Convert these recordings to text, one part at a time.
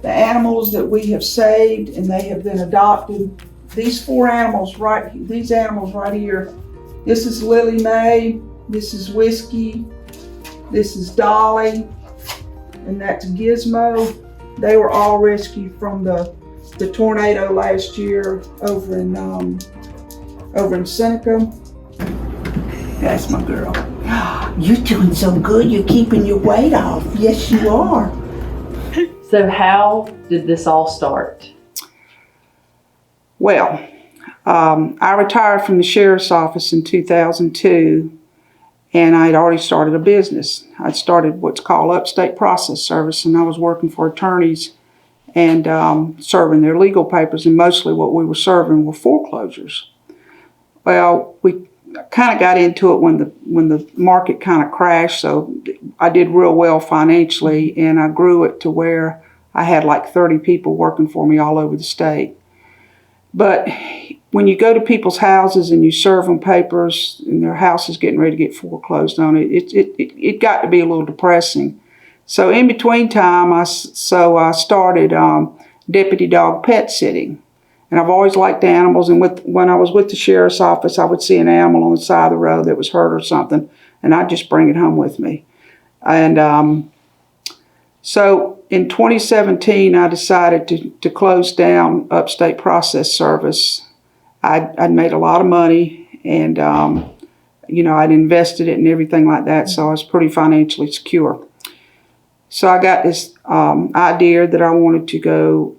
the animals that we have saved and they have been adopted. These animals right here. This is Lily Mae, this is Whiskey, this is Dolly, and that's Gizmo. They were all rescued from the tornado last year over in Seneca. That's my girl. You're doing so good. You're keeping your weight off. Yes, you are. So how did this all start? Well, I retired from the sheriff's office in 2002, and I'd already started a business. I'd started what's called Upstate Process Service, and I was working for attorneys and serving their legal papers, and mostly what we were serving were foreclosures. Well, we kind of got into it when the market kind of crashed, so I did real well financially, and I grew it to where I had like 30 people working for me all over the state. But when you go to people's houses and you serve them papers and their house is getting ready to get foreclosed on, it got to be a little depressing. So in between time, I started deputy dog pet sitting. And I've always liked animals, and when I was with the sheriff's office, I would see an animal on the side of the road that was hurt or something, and I'd just bring it home with me. And so in 2017, I decided to close down Upstate Process Service. I'd made a lot of money, and I'd invested it and everything like that, so I was pretty financially secure. So I got this idea that I wanted to go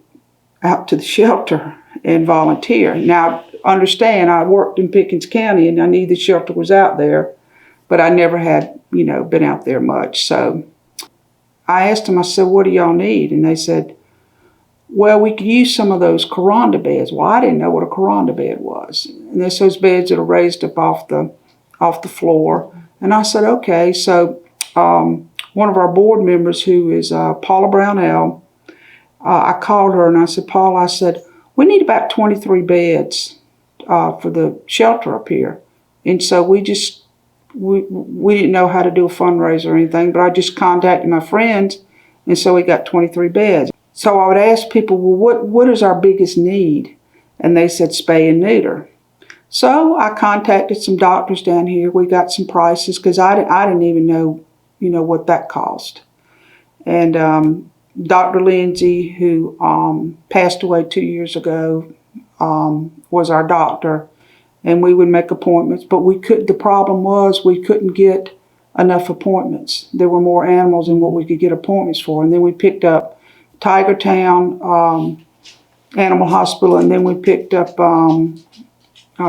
out to the shelter and volunteer. Now, understand, I worked in Pickens County and I knew the shelter was out there, but I never had, been out there much. So I asked them, I said, what do y'all need? And they said, well, we could use some of those Coranda beds. Well, I didn't know what a Coranda bed was. And there's those beds that are raised up off the floor. And I said, okay. So one of our board members, who is Paula Brownell, I called her and I said, Paula, I said, we need about 23 beds for the shelter up here. And so we didn't know how to do a fundraiser or anything, but I just contacted my friends, and so we got 23 beds. So I would ask people, well, what is our biggest need? And they said spay and neuter. So I contacted some doctors down here. We got some prices because I didn't even know, what that cost. And Dr. Lindsay, who passed away 2 years ago, was our doctor, and we would make appointments. But the problem was we couldn't get enough appointments. There were more animals than what we could get appointments for. And then we picked up Tigertown Animal Hospital, and then we picked up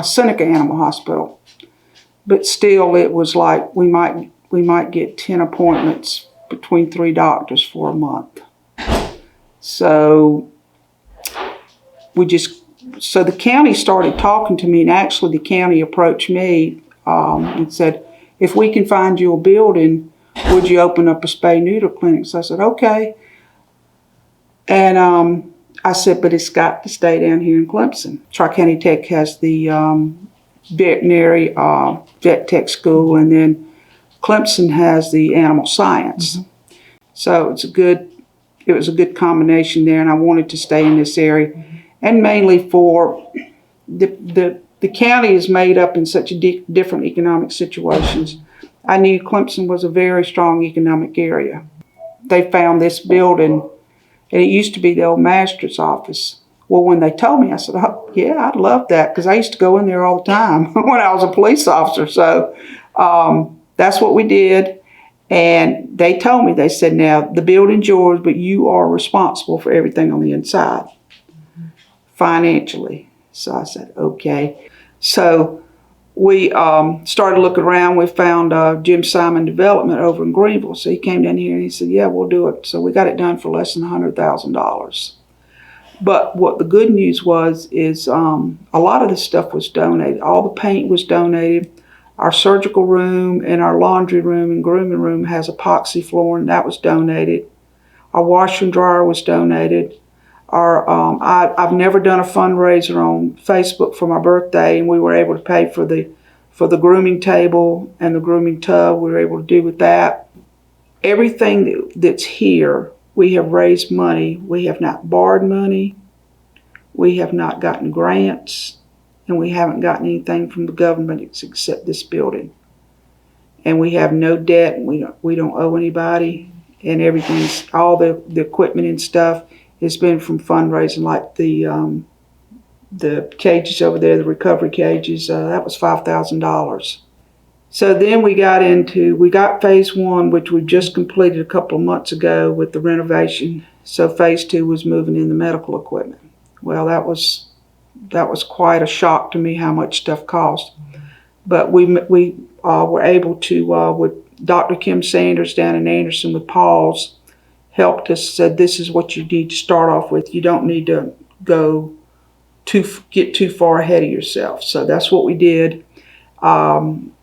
Seneca Animal Hospital. But still, it was like we might get 10 appointments between 3 doctors for a month. So the county started talking to me, and actually the county approached me and said, if we can find you a building, would you open up a spay neuter clinic? So I said, okay. And I said, but it's got to stay down here in Clemson. Tri-County Tech has the veterinary vet tech school, and then Clemson has the animal science. Mm-hmm. So it was a good combination there, and I wanted to stay in this area. Mm-hmm. And mainly for the county is made up in such different economic situations. I knew Clemson was a very strong economic area. They found this building, and it used to be the old magistrate's office. Well, when they told me, I said, oh, yeah, I'd love that, because I used to go in there all the time when I was a police officer. So that's what we did. And they told me, they said, now, the building's yours, but you are responsible for everything on the inside, financially. So I said, okay. So we started looking around. We found Jim Simon Development over in Greenville. So he came down here and he said, yeah, we'll do it. So we got it done for less than $100,000. But what the good news is a lot of the stuff was donated. All the paint was donated. Our surgical room and our laundry room and grooming room has epoxy flooring. That was donated. Our washer and dryer was donated. I've never done a fundraiser on Facebook for my birthday, and we were able to pay for the grooming table and the grooming tub. We were able to do with that. Everything that's here we have raised money. We have not borrowed money. We have not gotten grants, and we haven't gotten anything from the government except this building. And we have no debt, and we don't owe anybody, and everything's, all the equipment and stuff has been from fundraising, like the cages over there, the recovery cages, that was $5,000. So then we got phase one, which we just completed a couple of months ago with the renovation. So phase two was moving in the medical equipment. Well, that was quite a shock to me how much stuff cost. But we were able to, with Dr. Kim Sanders down in Anderson with Paws, helped us, said this is what you need to start off with. You don't need to get too far ahead of yourself. So that's what we did.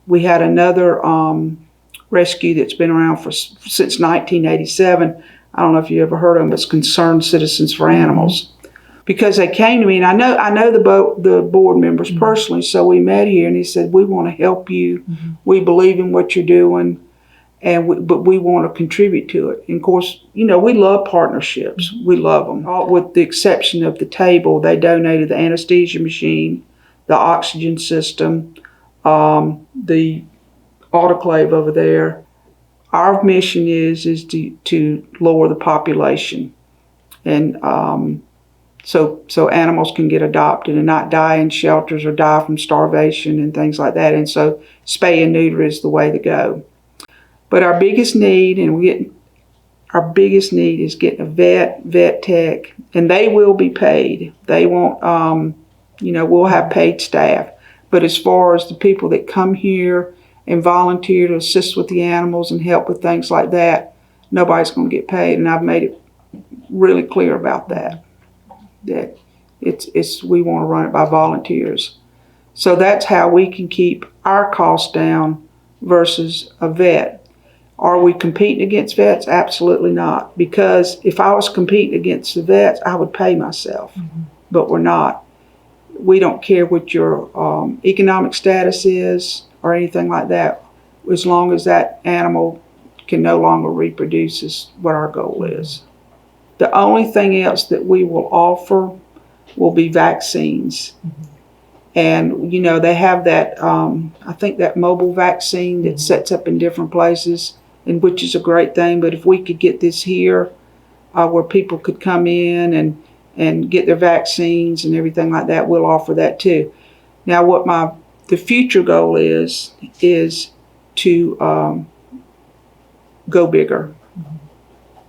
We had another rescue that's been around since 1987. I don't know if you ever heard of them. It's Concerned Citizens for Animals. Because they came to me, and I know the board members personally, so we met here, and he said, we want to help you. We believe in what you're doing, but we want to contribute to it. And of course, we love partnerships. We love them. With the exception of the table, they donated the anesthesia machine, the oxygen system, the autoclave over there. Our mission is to lower the population, and so animals can get adopted and not die in shelters or die from starvation and things like that. And so spay and neuter is the way to go. But our biggest need, is getting a vet tech, and they will be paid. They won't, we'll have paid staff. But as far as the people that come here and volunteer to assist with the animals and help with things like that, nobody's going to get paid. And I've made it really clear about that we want to run it by volunteers. So that's how we can keep our costs down versus a vet. Are we competing against vets? Absolutely not. Because if I was competing against the vets, I would pay myself. But we're not. We don't care what your economic status is or anything like that. As long as that animal can no longer reproduce is what our goal is. The only thing else that we will offer will be vaccines. And, they have that, I think that mobile vaccine that sets up in different places, and which is a great thing. But if we could get this here where people could come in and get their vaccines and everything like that, we'll offer that too. Now, what the future goal is to go bigger.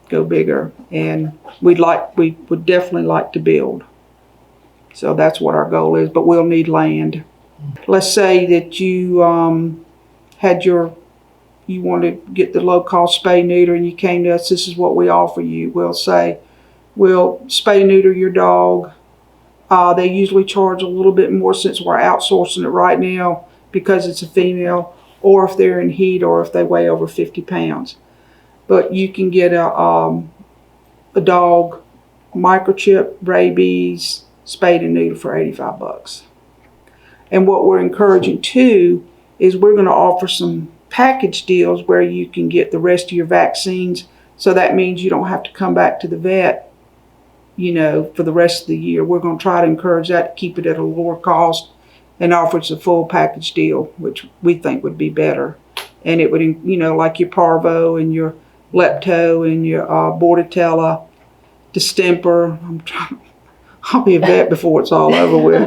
Go bigger, and we would definitely like to build. So that's what our goal is, but we'll need land. Let's say that you you want to get the low-cost spay neuter, and you came to us. This is what we offer you. We'll say, we'll spay neuter your dog. They usually charge a little bit more since we're outsourcing it right now because it's a female, or if they're in heat, or if they weigh over 50 pounds. But you can get a dog microchip, rabies, spayed and neutered for $85. And what we're encouraging too is we're going to offer some package deals where you can get the rest of your vaccines. So that means you don't have to come back to the vet, for the rest of the year. We're going to try to encourage that, to keep it at a lower cost and offer us a full package deal, which we think would be better. And it would, like your parvo and your lepto and your bordetella, distemper. I'll be a vet before it's all over with.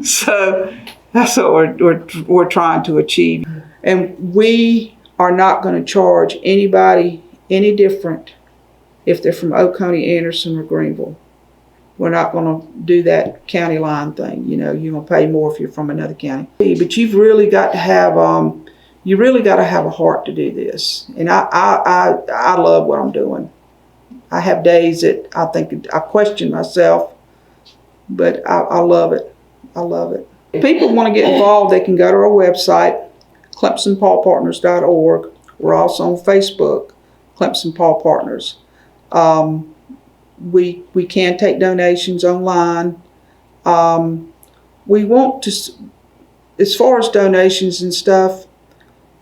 So that's what we're trying to achieve. And we are not going to charge anybody any different if they're from Oconee, Anderson, or Greenville. We're not going to do that county line thing. You're going to pay more if you're from another county. But you've really got to have a heart to do this. And I love what I'm doing. I have days that I think I question myself, but I love it. I love it. If people want to get involved, they can go to our website, ClemsonPawPartners.org. We're also on Facebook, Clemson Paw Partners. We can take donations online. We want to, as far as donations and stuff,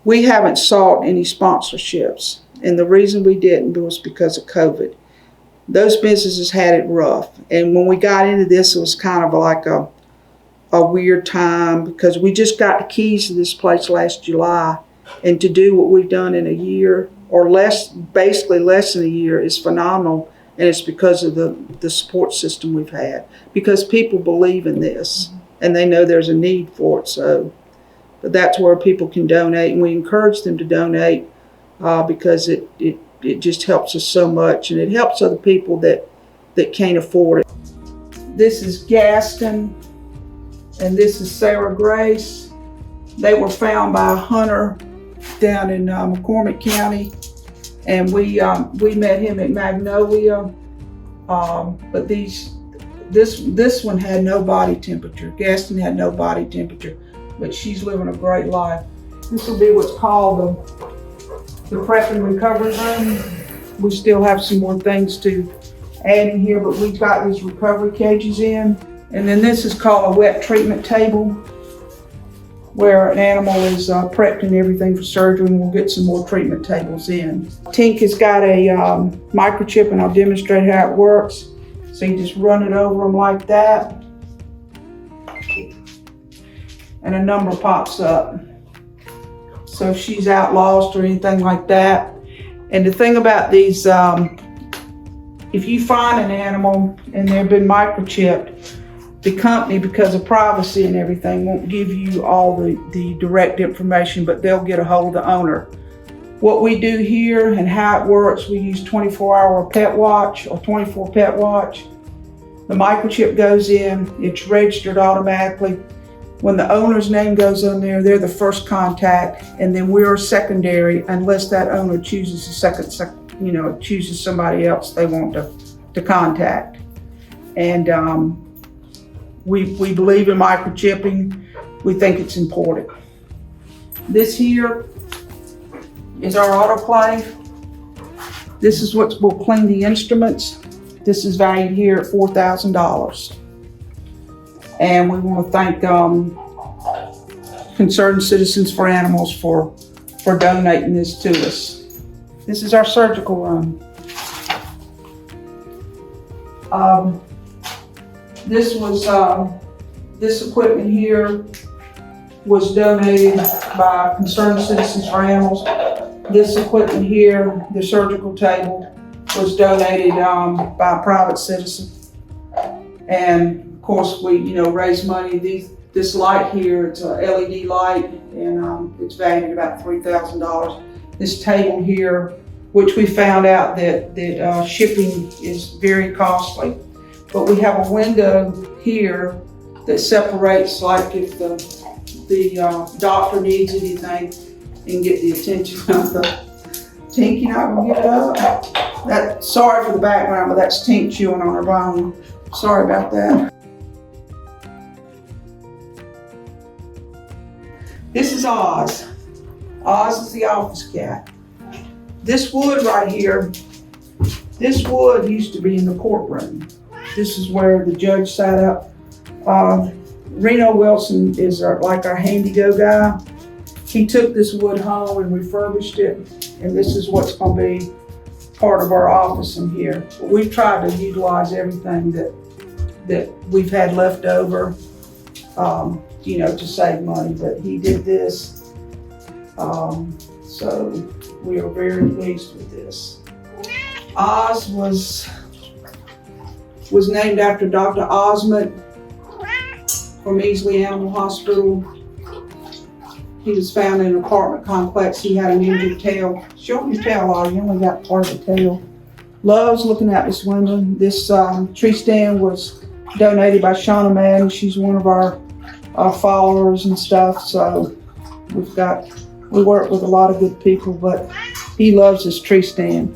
we haven't sought any sponsorships. And the reason we didn't was because of COVID. Those businesses had it rough. And when we got into this, it was kind of like a weird time because we just got the keys to this place last July. And to do what we've done in a year or less, basically less than a year, is phenomenal. And it's because of the support system we've had. Because people believe in this and they know there's a need for it. So, but that's where people can donate, and we encourage them to donate because it just helps us so much, and it helps other people that can't afford it. This is Gaston, and this is Sarah Grace. They were found by a hunter down in McCormick County, and we met him at Magnolia. But this one had no body temperature. Gaston had no body temperature, but she's living a great life. This will be what's called the prep and recovery room. We still have some more things to add in here, but we've got these recovery cages in. And then this is called a wet treatment table, where an animal is prepped and everything for surgery, and we'll get some more treatment tables in. Tink has got a microchip, and I'll demonstrate how it works. So you just run it over them like that, and a number pops up. So if she's out lost or anything like that. And the thing about these, if you find an animal and they've been microchipped, the company, because of privacy and everything, won't give you all the direct information, but they'll get a hold of the owner. What we do here and how it works, we use 24-hour pet watch or 24 pet watch. The microchip goes in, it's registered automatically. When the owner's name goes on there, they're the first contact, and then we're secondary unless that owner chooses chooses somebody else they want to contact. And we believe in microchipping. We think it's important. This here is our autoclave. This is what will clean the instruments. This is valued here at $4,000. And we want to thank Concerned Citizens for Animals for donating this to us. This is our surgical room. This equipment here was donated by Concerned Citizens for Animals. This equipment here, the surgical table, was donated by a private citizen. And of course, we raise money. This light here, it's a LED light, and it's valued at about $3,000. This table here, which we found out that shipping is very costly, but we have a window here that separates, like if the doctor needs anything, and get the attention of the Tink. You're not gonna get it up. Sorry for the background, but that's Tink chewing on her bone. Sorry about that. This is Oz. Oz is the office cat. This wood right here, this wood used to be in the courtroom. This is where the judge sat up. Reno Wilson is like our handy-go guy. He took this wood home and refurbished it, and this is what's going to be part of our office in here. But we've tried to utilize everything that we've had left over, to save money. But he did this, so we are very pleased with this. Oz was named after Dr. Osmond from Easley Animal Hospital. He was found in an apartment complex. He had an injured tail. Show him your tail, Ollie. You only got part of the tail. Loves looking out this window. This tree stand was donated by Shauna Madden. She's one of our followers and stuff. So we work with a lot of good people, but he loves this tree stand.